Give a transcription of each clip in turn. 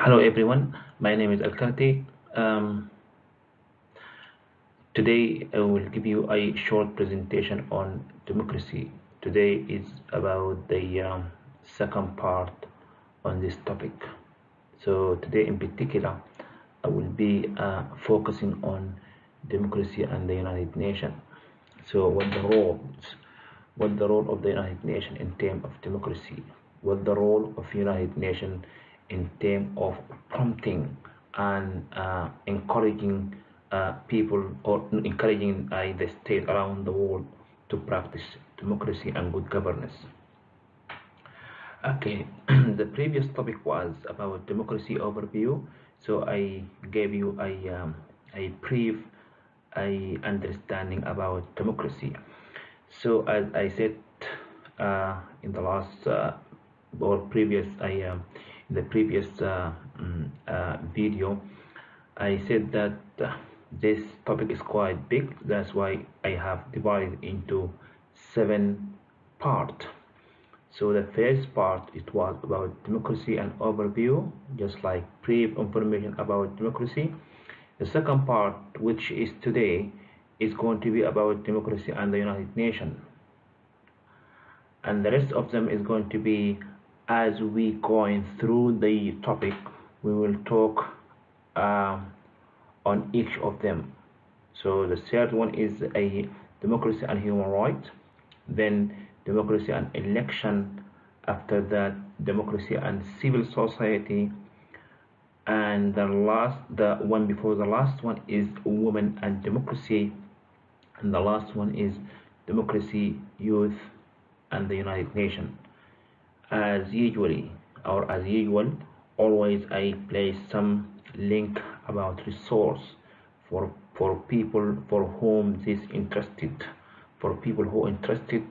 Hello everyone, my name is Alkarty. Today I will give you a short presentation on democracy. Today is about the second part on this topic. So today in particular, I will be focusing on democracy and the United Nations. So what the role of the United Nations in terms of democracy? What the role of United Nations in terms of prompting and encouraging people or encouraging the state around the world to practice democracy and good governance. Okay, the previous topic was about democracy overview. So I gave you a brief understanding about democracy. So as I said in the last or previous in the previous video, I said that this topic is quite big. That's why I have divided into 7 parts. So the first part, it was about democracy and overview, just like brief information about democracy. The second part, which is today, is going to be about democracy and the United Nations. And the rest of them is going to be, as we going through the topic, we will talk on each of them. So the third one is a democracy and human rights, then democracy and election, after that democracy and civil society, and the one before the last one is women and democracy, and the last one is democracy, youth, and the United Nations. As usual, always I place some link about resource for people for whom this interested, for people who are interested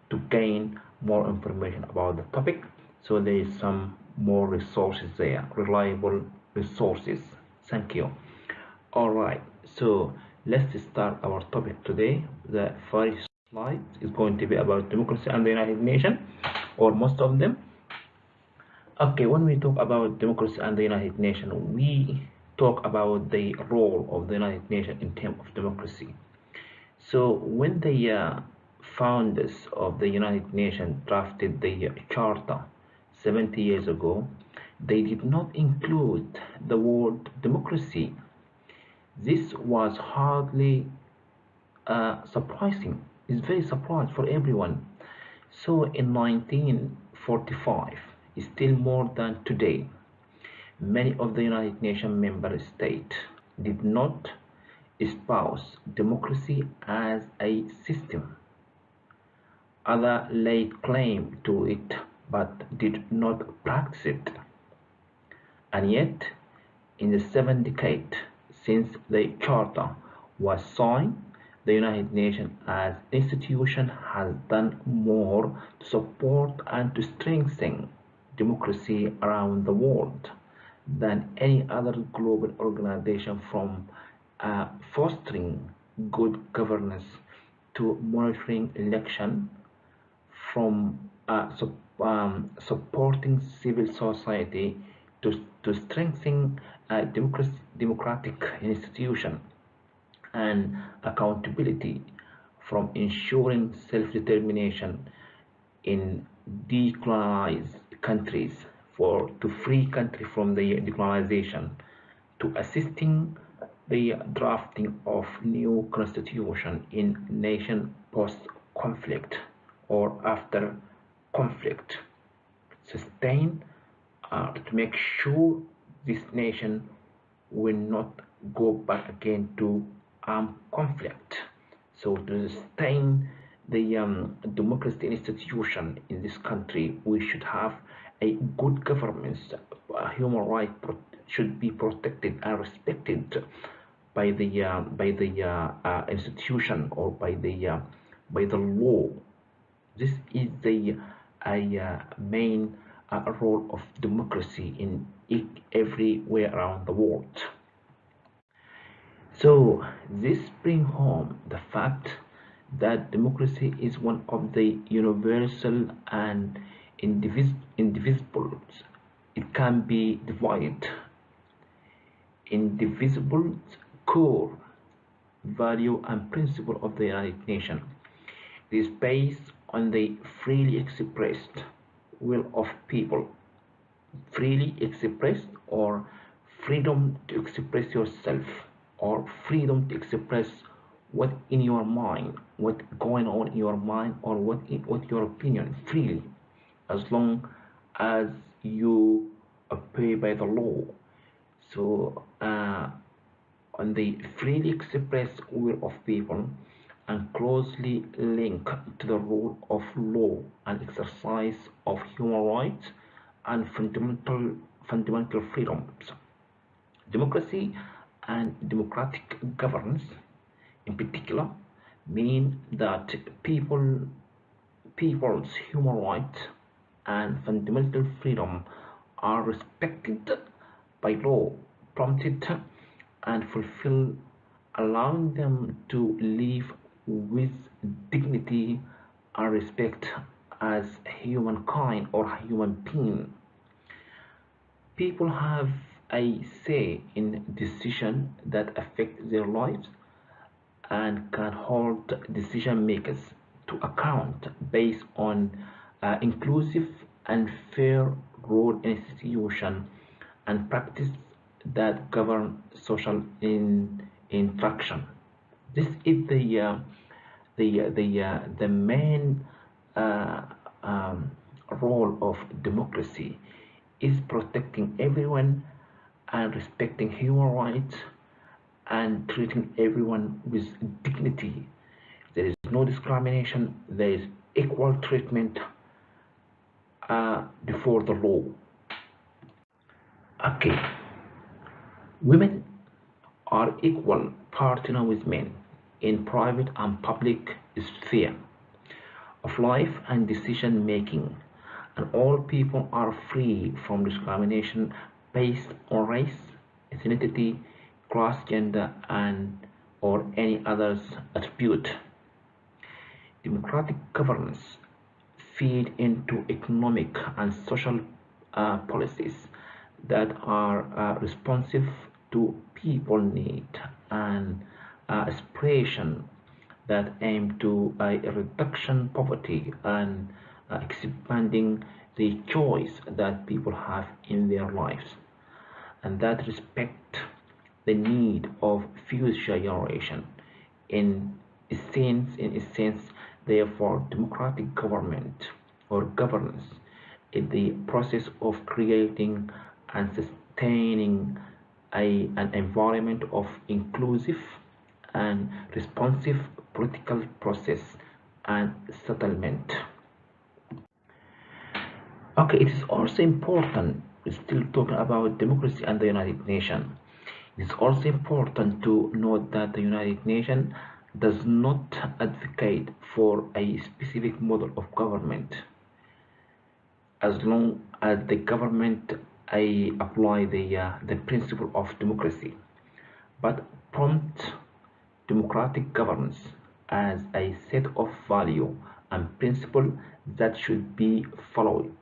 to gain more information about the topic. So there is some more resources there, reliable resources. Thank you. All right, so let's start our topic today. The first slide is going to be about democracy and the United Nations, or most of them. Okay, when we talk about democracy and the United Nations, we talk about the role of the United Nations in terms of democracy. So when the founders of the United Nations drafted the charter 70 years ago, they did not include the word democracy. This was hardly surprising. It's very surprising for everyone. So in 1945, still more than today, many of the United Nations member states did not espouse democracy as a system. Others laid claim to it but did not practice it. And yet, in the 7 decades since the Charter was signed, the United Nations as institution has done more to support and to strengthen democracy around the world than any other global organization, from fostering good governance to monitoring election, from supporting civil society to strengthening democratic institution and accountability, from ensuring self-determination in decolonized countries to free country from the decolonization, to assisting the drafting of new constitution in nation post-conflict or after conflict, sustain to make sure this nation will not go back again to armed conflict. So to sustain the democracy institution in this country, we should have a good governance. Human rights should be protected and respected by the institution or by the law. This is the main role of democracy in everywhere around the world. So this brings home the fact that democracy is one of the universal and indivisible. It can be divided indivisible core value and principle of the United Nations. It is based on the freely expressed will of people, freely expressed, or freedom to express yourself, or freedom to express what in your mind, what going on in your mind, or what your opinion freely, as long as you obey by the law. So on the freely expressed will of people and closely linked to the rule of law and exercise of human rights and fundamental freedoms. Democracy and democratic governance, in particular, mean that people's human rights and fundamental freedom are respected by law, prompted and fulfilled, allowing them to live with dignity and respect as humankind or human being. People have a say in decisions that affect their lives and can hold decision makers to account based on inclusive and fair rule institution and practice that govern social interaction. This is the main uh, um, role of democracy is protecting everyone and respecting human rights and treating everyone with dignity. There is no discrimination, there is equal treatment before the law. Okay, women are equal partner with men in private and public sphere of life and decision making, and all people are free from discrimination based on race, ethnicity, class, gender, and or any other attribute. Democratic governance feed into economic and social policies that are responsive to people need and aspiration that aim to a reduction poverty and expanding the choice that people have in their lives and that respect the need of future generation. In essence, therefore, democratic government or governance is the process of creating and sustaining an environment of inclusive and responsive political process and settlement. Okay, it is also important, we're still talking about democracy and the United Nations. It is also important to note that the United Nations does not advocate for a specific model of government as long as the government apply the principle of democracy, but prompt democratic governance as a set of value and principle that should be followed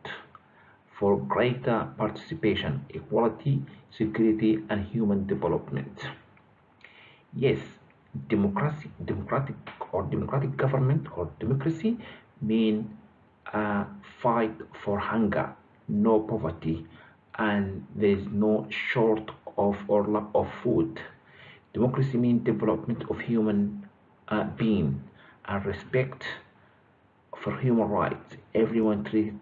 for greater participation, equality, security, and human development. Yes, democratic government or democracy mean fight for hunger, no poverty, and there is no short of or lack of food. Democracy means development of human being and respect for human rights. Everyone treated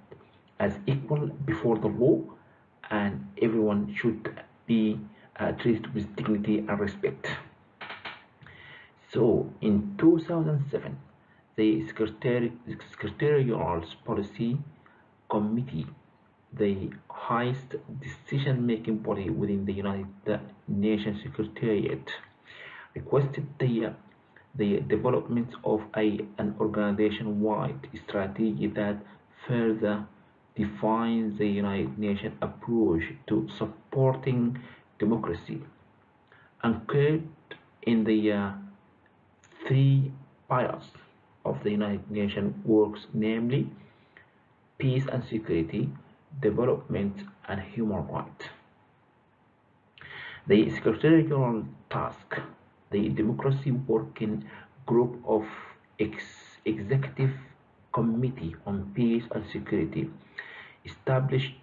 as equal before the law, and everyone should be treated with dignity and respect. So, in 2007, the Secretarial Policy Committee, the highest decision-making body within the United Nations Secretariat, requested the development of an organization-wide strategy that further defines the United Nations approach to supporting democracy, anchored in the three pillars of the United Nations works, namely peace and security, development, and human rights. The Secretary General task the Democracy Working Group of Executive Committee on Peace and Security, established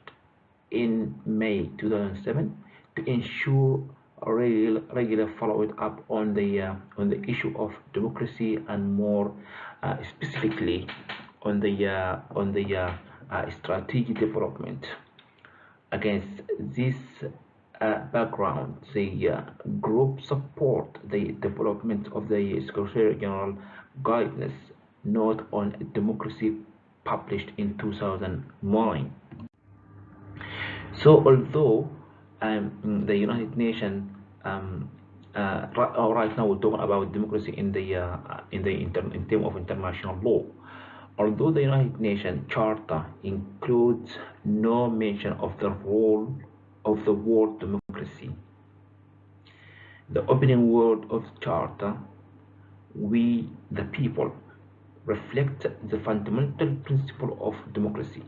in May 2007, to ensure regular follow-up on the issue of democracy, and more specifically on the strategic development. Against this background, the group support the development of the Secretary General Guidance Note on Democracy, published in 2009. So, although the United Nations right now we're talking about democracy in in terms of international law. Although the United Nations Charter includes no mention of the role of the word democracy, the opening word of the Charter, "we the people," reflects the fundamental principle of democracy,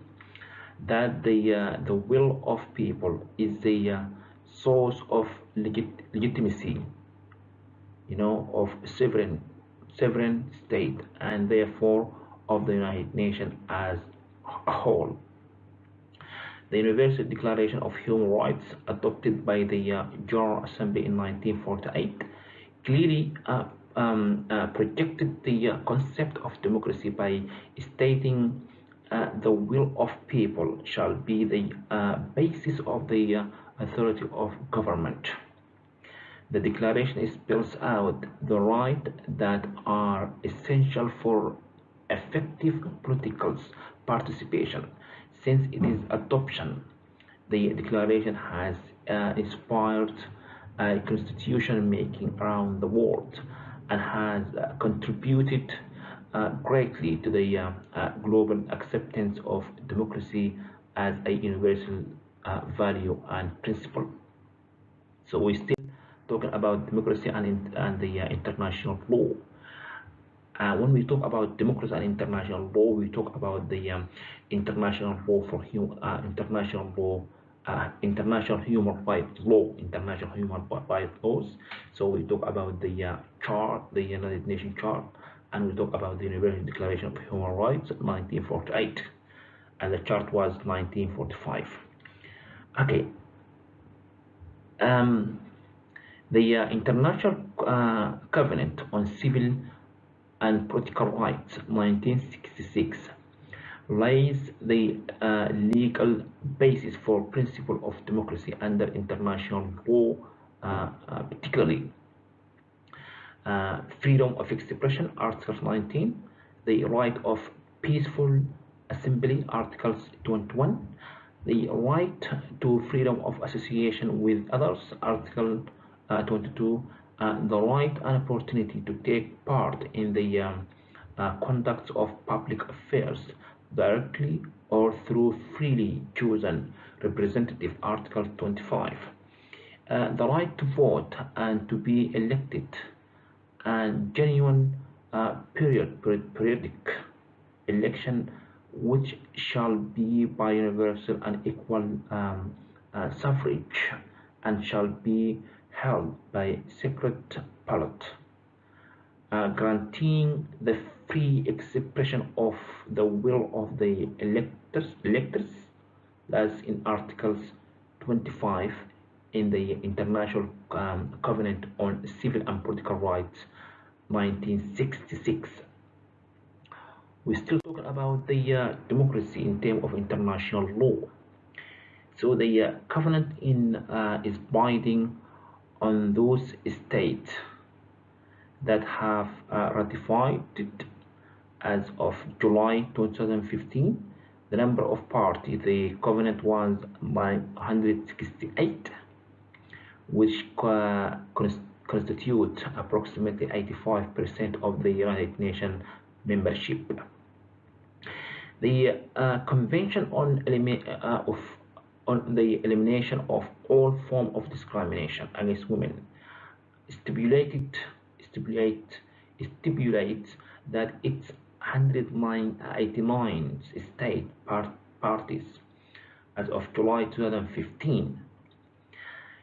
that the will of people is the source of legitimacy, of sovereign state, and therefore of the United Nations as a whole. The Universal Declaration of Human Rights, adopted by the General Assembly in 1948, clearly projected the concept of democracy by stating the will of people shall be the basis of the authority of government. The Declaration spells out the rights that are essential for effective political participation. Since its adoption, the Declaration has inspired constitution making around the world, and has contributed greatly to the global acceptance of democracy as a universal value and principle. So we're still talking about democracy and the international law. When we talk about democracy and international law, we talk about the international law for international human rights law, international human rights laws. So we talk about the the United Nations Charter, and we talk about the Universal Declaration of Human Rights, 1948, and the chart was 1945. Okay. The International Covenant on Civil and Political Rights, 1966, lays the legal basis for principle of democracy under international law, particularly freedom of expression, Article 19, the right of peaceful assembly, Article 21, the right to freedom of association with others, Article 22, the right and opportunity to take part in the conduct of public affairs directly or through freely chosen representative, Article 25, the right to vote and to be elected, and genuine periodic election, which shall be by universal and equal suffrage, and shall be held by secret ballot, granting the free expression of the will of the electors, as in Articles 25 in the International Covenant on Civil and Political Rights, 1966. We're still talking about the democracy in terms of international law. So the covenant is binding on those states that have ratified it as of July 2015. The number of parties the covenant was by 168, which constitute approximately 85% of the United Nations membership. The Convention on the Elimination of All Forms of Discrimination against Women stipulates that its 189 state parties as of July 2015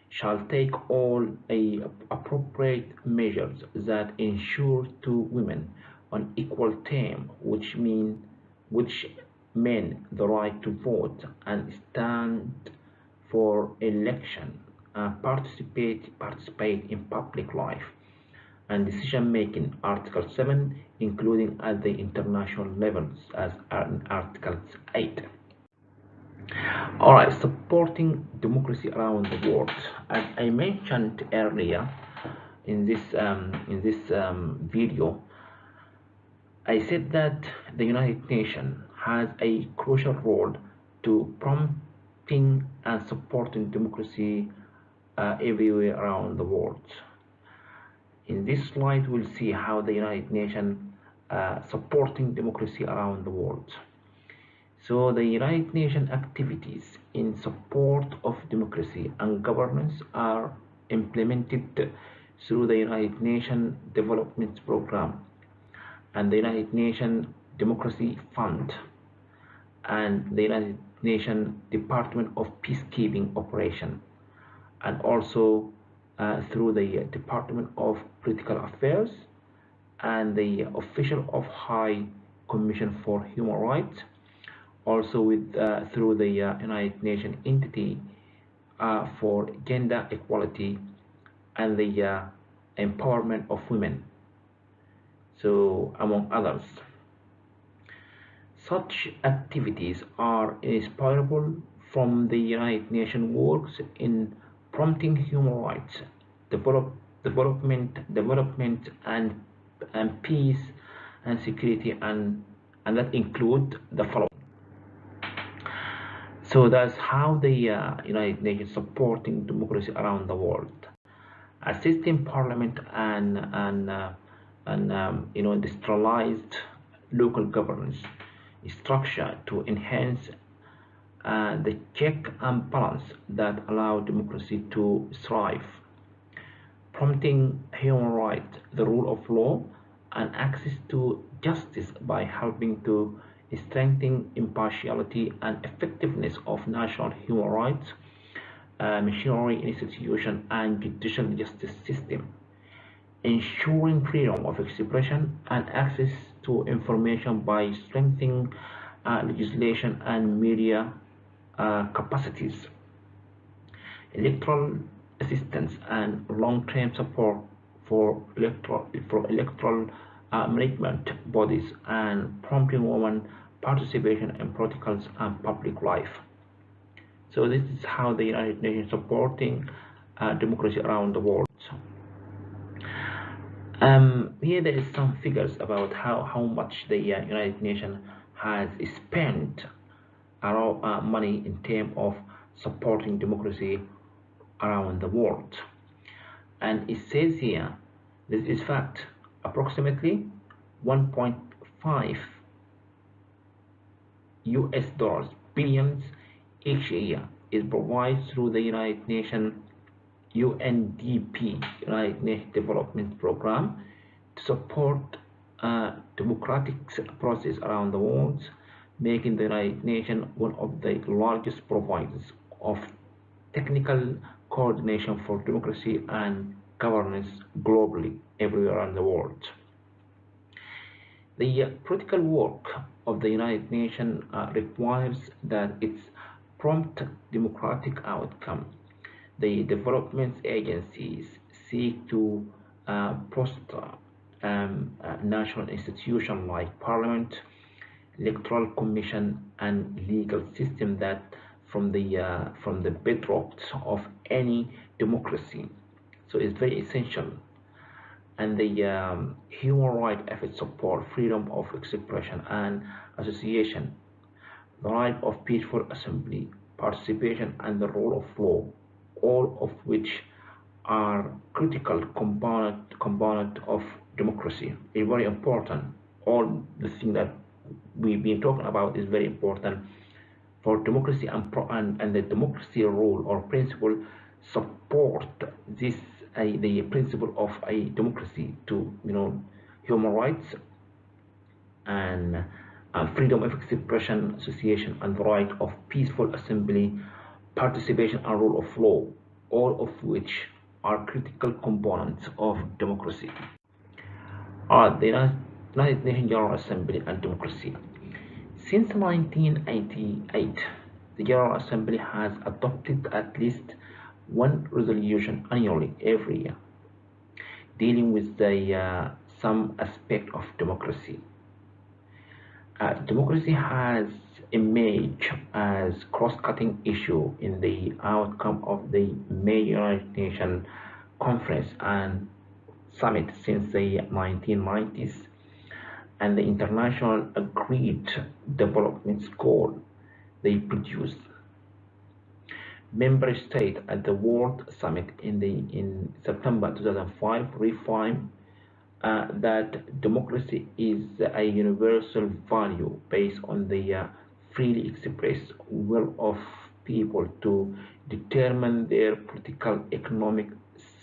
shall take all appropriate measures that ensure to women on equal terms, which mean the right to vote and stand for election, participate in public life and decision making. Article 7, including at the international levels, as in Article 8. All right, supporting democracy around the world. As I mentioned earlier in this video, I said that the United Nations has a crucial role to promoting and supporting democracy everywhere around the world. In this slide, we'll see how the United Nations supporting democracy around the world. So the United Nations activities in support of democracy and governance are implemented through the United Nations Development Programme and the United Nations Democracy Fund and the United Nations Department of Peacekeeping Operation, and also through the Department of Political Affairs and the Official of High Commission for Human Rights, also with through the United Nations entity for gender equality and the empowerment of women, so among others. Such activities are inseparable from the United Nations works in promoting human rights, development and peace and security, and that include the following. So that's how the United Nations supporting democracy around the world, assisting parliament and industrialized local governance structure to enhance the check and balance that allow democracy to thrive, promoting human rights, the rule of law, and access to justice by helping to strengthen impartiality and effectiveness of national human rights machinery, institution, and judicial justice system, ensuring freedom of expression and access to information by strengthening legislation and media capacities, electoral assistance and long-term support for electoral management bodies, and promoting women participation in political and public life. So this is how the United Nations supporting democracy around the world. Here there is some figures about how much the United Nations has spent money in terms of supporting democracy around the world. And it says here, this is fact, approximately 1.5 US billions each year is provided through the United Nations UNDP, United Nations Development Programme, to support democratic process around the world, making the United Nations one of the largest providers of technical coordination for democracy and governance globally everywhere around the world. The political work of the United Nations requires that its prompt democratic outcome. The development agencies seek to foster national institutions like parliament, electoral commission, and legal system that from the bedrock of any democracy. So it's very essential. And the human rights efforts support freedom of expression and association, the right of peaceful assembly, participation, and the rule of law, all of which are critical component of democracy. It's very important. All the things that we've been talking about is very important for democracy, and the democracy rule or principle support this the principle of a democracy to human rights and freedom of expression, association, and the right of peaceful assembly, participation, and rule of law. all of which are critical components of democracy. The United Nations General Assembly and democracy. Since 1988, the General Assembly has adopted at least one resolution annually every year dealing with some aspect of democracy. Democracy has emerged as cross-cutting issue in the outcome of the major United Nations conference and summit since the 1990s and the international agreed development goal they produced. Member states at the World Summit in September 2005 reaffirmed that democracy is a universal value based on the freely expressed will of people to determine their political, economic,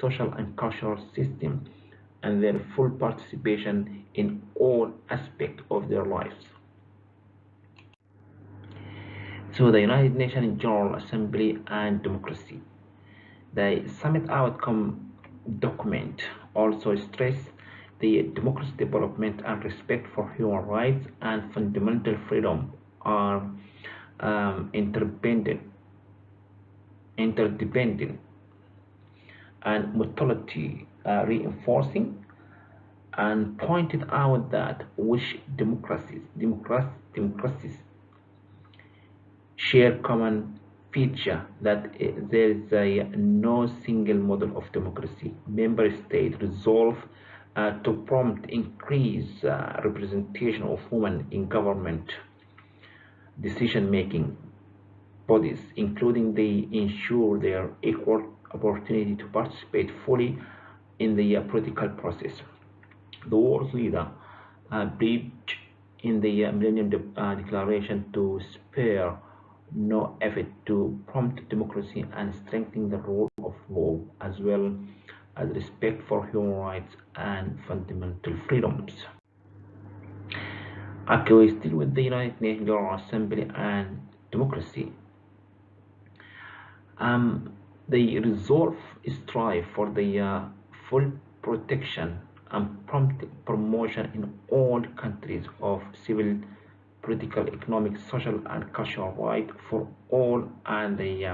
social, and cultural system and their full participation in all aspects of their lives. So, the United Nations General Assembly and democracy. The summit outcome document also stressed the democracy development and respect for human rights and fundamental freedom are interdependent and mutuality reinforcing and pointed out that which democracies share common feature that there is no single model of democracy. Member states resolve to prompt increased representation of women in government decision-making bodies, including they ensure their equal opportunity to participate fully in the political process. The world leader pledged in the Millennium Declaration to spare no effort to promote democracy and strengthen the rule of law, as well as respect for human rights and fundamental freedoms. Okay, still with the United Nations General Assembly and democracy. They resolve strive for the full protection and prompt promotion in all countries of civil, political, economic, social, and cultural rights for all, and they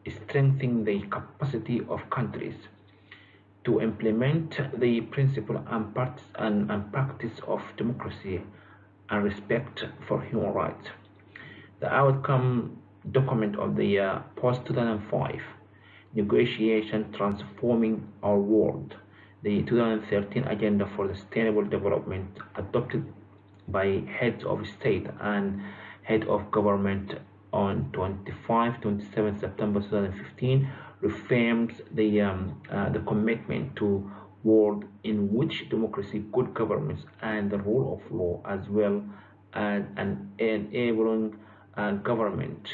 strengthen the capacity of countries to implement the principle and practice of democracy and respect for human rights. The outcome document of the post-2005 negotiation transforming our world, the 2013 agenda for sustainable development adopted by heads of state and head of government on 25-27 September 2015 reaffirms the commitment to world in which democracy, good governance, and the rule of law, as well as an enabling government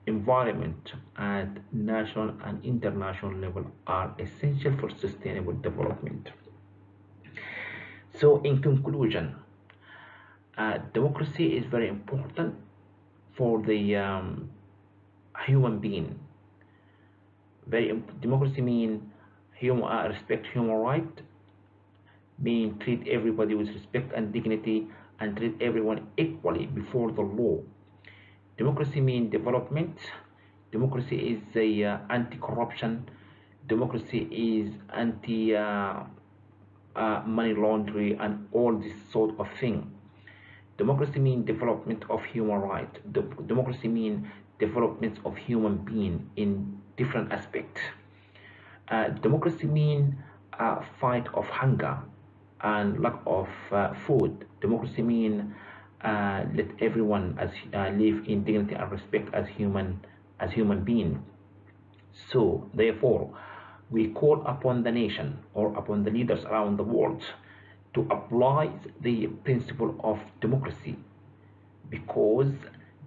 environment at national and international level are essential for sustainable development. So, in conclusion, democracy is very important for the human being. Democracy means respect human right, mean treat everybody with respect and dignity, and treat everyone equally before the law. Democracy means development. Democracy is a anti-corruption. Democracy is anti money laundering and all this sort of thing. Democracy means development of human rights. Democracy means development of human being in different aspects. Democracy means fight of hunger and lack of food. Democracy means let everyone live in dignity and respect as human being. So therefore, we call upon the nation or upon the leaders around the world to apply the principle of democracy, because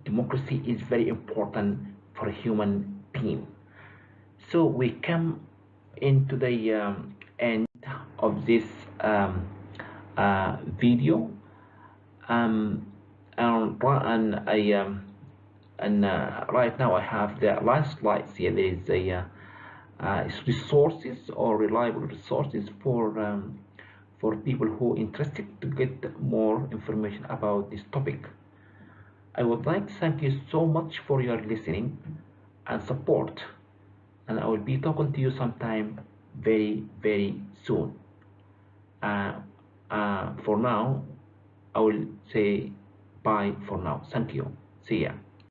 democracy is very important for a human being. So we come into the end of this video, and right now I have the last slides here. There is resources or reliable resources for people who are interested to get more information about this topic. I would like to thank you so much for your listening and support, and I will be talking to you sometime very, very soon. Uh, for now, I will say bye for now. Thank you. See ya.